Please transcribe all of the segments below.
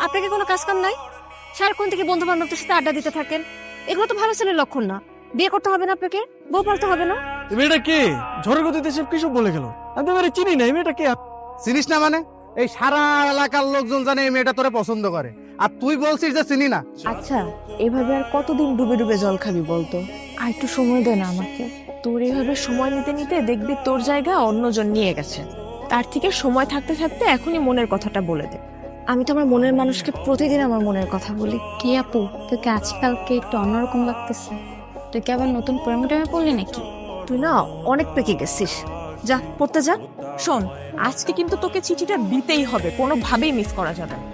আপনাকে কোনো কাজ কাম নাই? সারাক্ষণ থেকে বন্ধু বান্ধবদের সাথে আড্ডা দিতে থাকেন, এগুলো তো ভালো ছেলের লক্ষণ না। বিয়ে করতে হবে না আপনাকে, বউ পালতে হবে না। মেয়েটা কে? ঝড়ের গতিতে সব কিছু বলে গেল। আমি তো মেয়েটা চিনি না। এই মেয়েটা কে? চিনিস না মানে? এই সারা এলাকার লোকজন জানে এই মেয়েটা তোরে পছন্দ করে, আর তুই বলছিস যে চিনি না। আচ্ছা, এভাবে আর কতদিন ডুবে ডুবে জল খাবি বলতো? আর একটু সময় দে না আমাকে। তোর এইভাবে সময় নিতে নিতে দেখবি তোর জায়গা অন্যজন নিয়ে গেছে। তার থেকে সময় থাকতে থাকতে এখনই মনের কথাটা বলে দে। আমি তো আমার মনের মানুষকে প্রতিদিন আমার মনের কথা বলি। কি আপু, তোকে আজকালকে একটু অন্যরকম লাগতেছে। তুই কি আবার নতুন প্রেমে টেমে পড়লি নাকি? তুই না অনেক পেকে গেছিস, যা পড়তে যা। শোন, আজকে কিন্তু তোকে চিঠিটা দিতেই হবে, কোনোভাবেই মিস করা যাবে না।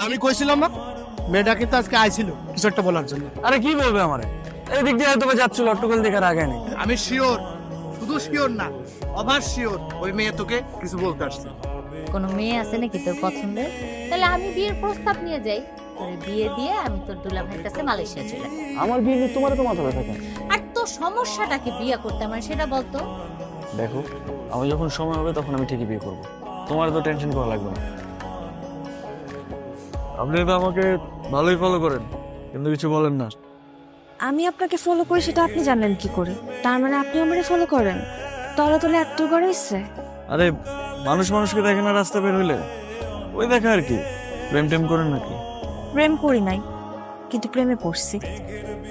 আমি কইছিলাম না মেয়েটা কিন্তু আজকে আইছিল কিছু একটা বলার জন্য। আরে কি বলবে আমারে? এদিক দিয়ে হয়তো যাচ্ছিল, অট্টকল দেখার আগে নেই। আমি শিওর, শুধু শিওর না, অভার শিওর ওই মেয়ে তোকে কিছু বলতে আসছে। কোনো মেয়ে আছে নাকি তোর পছন্দের? তাহলে আমি বিয়ের প্রস্তাব নিয়ে যাই, তোর বিয়ে দিয়ে আমি তোর দুলা ভাইয়ের কাছে মালয়েশিয়া চলে যাই। আমার বিয়ে নিয়ে তোমার তো মাথা ব্যথা কেন? আর তোর সমস্যাটাকে বিয়ে করতে আমার সেটা বলতো। দেখো, আমি যখন সময় হবে তখন আমি ঠিকই বিয়ে করবো। তোমার তো টেনশন করা লাগবে না। আপনি তো আমাকে ভালোই ফলো করেন, কিন্তু কিছু বলেন না। আমি আপনাকে ফলো করি সেটা আপনি জানলেন কি করে? তার মানে আপনি আমারে ফলো করেন? তলে তলে এত করে ইচ্ছে। আরে মানুষ মানুষকে দেখে না রাস্তা বের হইলে, ওই দেখা আর কি। প্রেম টেম করেন নাকি? প্রেম করি নাই, কিন্তু প্রেমে পড়ছি।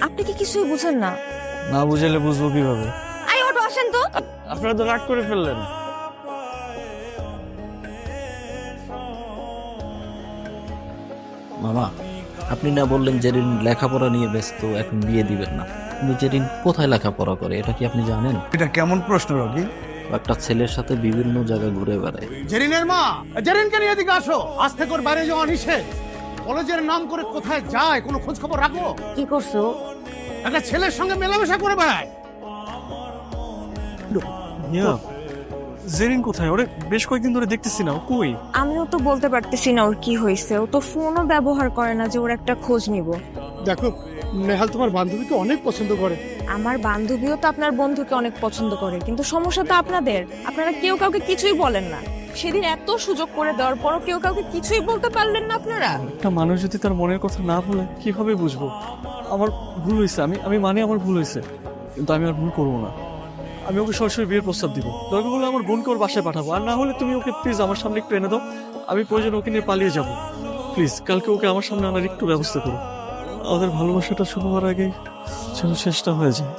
আপনি কি কিছুই বুঝেন না? না বুঝাইলে বুঝবো কিভাবে? আই ওটো আসেন তো। আপনারা তো রাগ করে ফেললেন। মামা, আপনি না বললেন জেরিন লেখাপড়া নিয়ে ব্যস্ত, এখন বিয়ে দিবেন না, কিন্তু জেরিন কোথায় লেখাপড়া করে এটা কি আপনি জানেন? এটা কেমন প্রশ্ন রকি? একটা ছেলের সাথে বিভিন্ন জায়গায় ঘুরে বেড়ায়। জেরিনের মা, জেরিনকে নিয়ে এদিকে আসো। আজ থেকে ওর বাইরে যাওয়া নিষেধ। কলেজের নাম করে কোথায় যায় কোনো খোঁজ খবর রাখো? কি করছো? একটা ছেলের সঙ্গে মেলামেশা করে বেড়ায়। জেরিন কোথায়? ওরে বেশ কয়েকদিন ধরে দেখতেছি না, ও কই? আমিও তো বলতে পারতেছি না ওর কি হয়েছে। ও তো ফোনও ব্যবহার করে না যে ওর একটা খোঁজ নিব। দেখো, নেহাল তোমার বান্ধবীকে অনেক পছন্দ করে। আমার বান্ধবীও তো আপনার বন্ধুকে অনেক পছন্দ করে, কিন্তু সমস্যা তো আপনাদের, আপনারা কেউ কাউকে কিছুই বলেন না। সেদিন এত সুযোগ করে দেওয়ার পরও কেউ কাউকে কিছুই বলতে পারলেন না আপনারা। একটা মানুষ যদি তার মনের কথা না বলে কিভাবে বুঝবো? আমার ভুল হয়েছে, আমি মানে আমার ভুল হয়েছে, কিন্তু আমি আর ভুল করবো না। আমি ওকে সরাসরি বিয়ের প্রস্তাব দিব। দরকার হলে আমার বোনকে ওর বাসায় পাঠাবো, আর না হলে তুমি ওকে প্লিজ আমার সামনে একটু এনে দাও। আমি প্রয়োজন ওকে নিয়ে পালিয়ে যাব। প্লিজ কালকে ওকে আমার সামনে আনার একটু ব্যবস্থা করো। আমাদের ভালোবাসাটা শুরু হওয়ার আগেই যেন শেষটা হয়ে যায়।